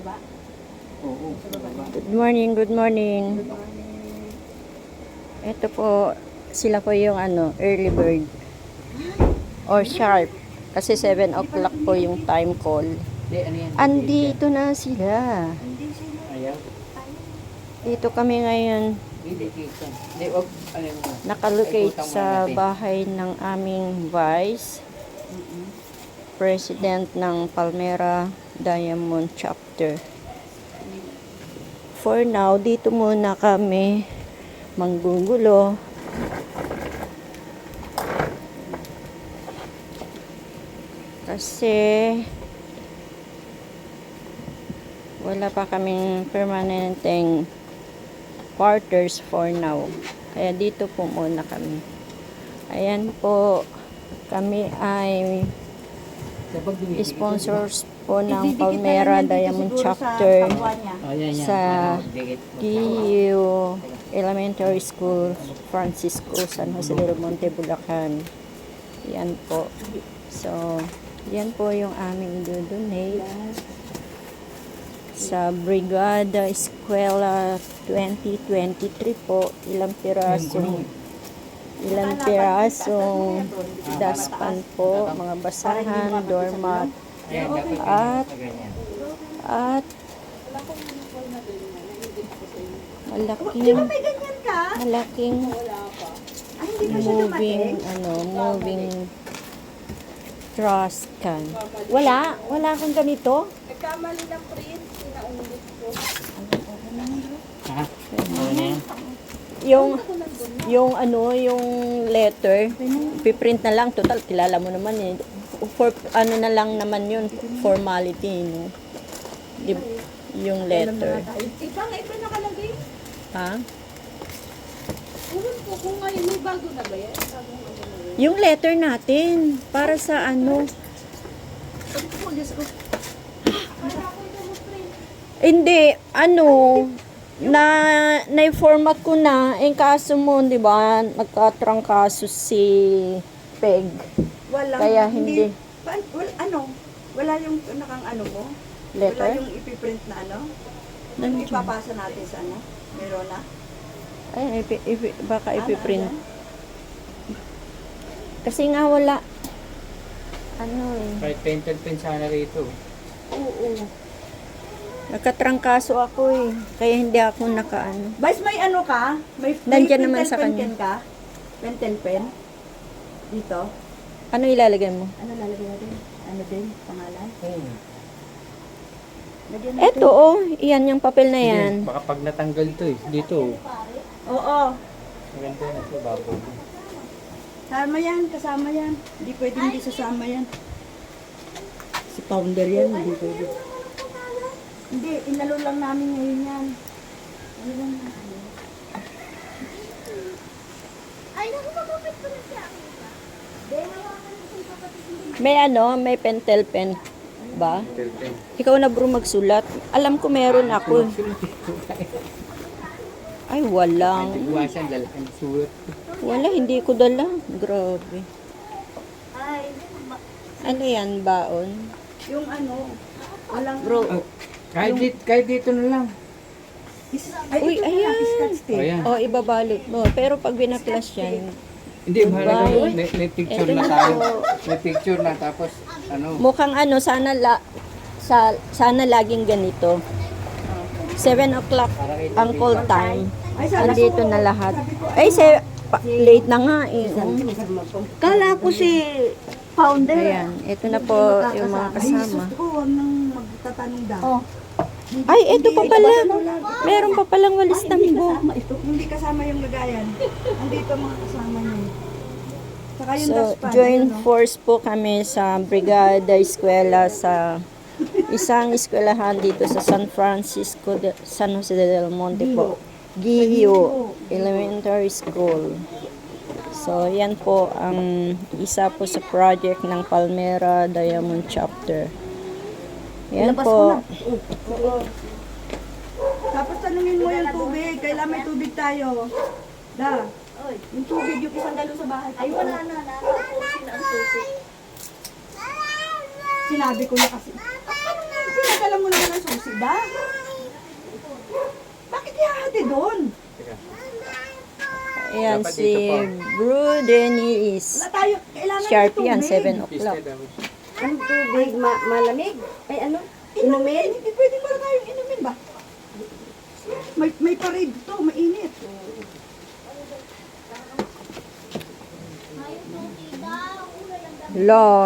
baba? Oo. Sa baba na. Good morning, good morning. Good morning. Ito po, sila po yung early bird. Or sharp. Kasi 7 o'clock po yung time call. Hindi, ano yan? Andito na sila. Hindi sila. Ayaw. Dito kami ngayon Hindi, kita. Hindi, wag. Ano mo? nakalocate sa bahay ng aming vice president ng Palmera Diamond Chapter. For now, dito muna kami manggugulo. Kasi wala pa kaming permanenteng quarters for now. Kaya dito po muna kami. Ayan po, kami ay sponsors po ng Palmera Diamond Chapter sa GU Elementary School, Francisco, San Jose del Monte, Bulacan. Yan po. So, yan po yung aming dodonate sa Brigada Eskwela 2023 po. Ilang pirasong daspan po, mga basahan, doormat, at malaking moving trash can. Wala akong ganito. Nagkamali ng print, pinaulit ko. Ha? Ano yan? Yung letter, piprint na lang, total kilala mo naman eh. For ano na lang naman yun, formality, no? Yung letter. Ikaw nga, ito nakalagay. Ha? Ulan po, kung ngayon may bago na ba yan? Bagong ano na yun? Yung letter natin, para sa ano. Ano po, Diyos ko. Hindi, na-format ko na, yung kaso mo, di ba, nagkatrangkaso si Peg. Wala. Kaya hindi. Wala yung nakang ano mo? Letter? Wala yung ipiprint na ano? Nandiyan. Ipapasa natin sa ano? Meron na? Ay, baka ipiprint. Ano? Kasi nga wala. Ano eh. Kahit painted pen sana rito. Oo. Nagkatrangkaso ako eh. Kaya hindi ako nakaano. Bas, may ano ka? May Nandyan naman pentel sa pen kanya. ka? Pentel pen? Dito? Ano ilalagay mo? Ano lalagay natin? Ano din? Pangalan? Lagyan natin. Eto oh, iyan yung papel na yan. Baka pag natanggal to eh. Dito. Oo. Maganda na ito, bago. Sama yan, kasama yan. Hindi pwede hindi sasama yan. Si founder yan, hindi pwede. Hindi, inalo lang namin ngayon yan. Ano lang natin? Ay, naku, magupit ko na siya. May pentel pen ba? Painted pen. Ikaw na bro magsulat. Alam ko meron ako. Ay, walang. Iwasan, lalaki ng sulat. Wala, hindi ko dala. Grabe. Ay, Ano yan, baon? yung ano, walang... Bro, Kahit dito na lang. Ay, uy, ito ayan. na, scotch tape. Ayan. oh, ibabalot mo. Pero pag binaklas yan, Hindi, mahalaga. May picture Ito na na tayo. po. May picture na tapos ano. mukhang sana laging ganito. 7 o'clock ang call time. Ay, sabi Andito ko, na lahat. sabi ko, Ay, late na nga eh. Kala ko si founder. Ayan, ito na po yung mga Ay, kasama. sus ko, huwag nang magtatanong daw. Oh. Ay, ito pa pala. Meron pa palang walis Hindi tambo. kasama ito. Hindi kasama yung lagayan. Andito mga kasama niya. Saka yung So, dustpan. joint ano? force po kami sa Brigada Eskwela sa isang eskwelahan dito sa San Francisco, San Jose del Monte po. GU Elementary School. So, yan po ang isa po sa project ng Palmera Diamond Chapter. Yan Labas po. ko na. Oo. Tapos tanungin mo yung tubig. Kailan may tubig tayo? Da. Yung tubig, yung isang galon sa bahay. Ay, wala na. Sinabi ko na kasi. Sinadala mo naman ang susi. ba? Bakit ihahati doon? Teka. Ayan Dapat si dito po. Bro Dennis. Wala tayo. Kailangan Sharpie ng yan, tubig. 7 o'clock. Pista daw. Ang tubig, malamig? Ay ano? Inumin? Hindi pwede pala tayong inumin ba? May parade to, mainit. Law.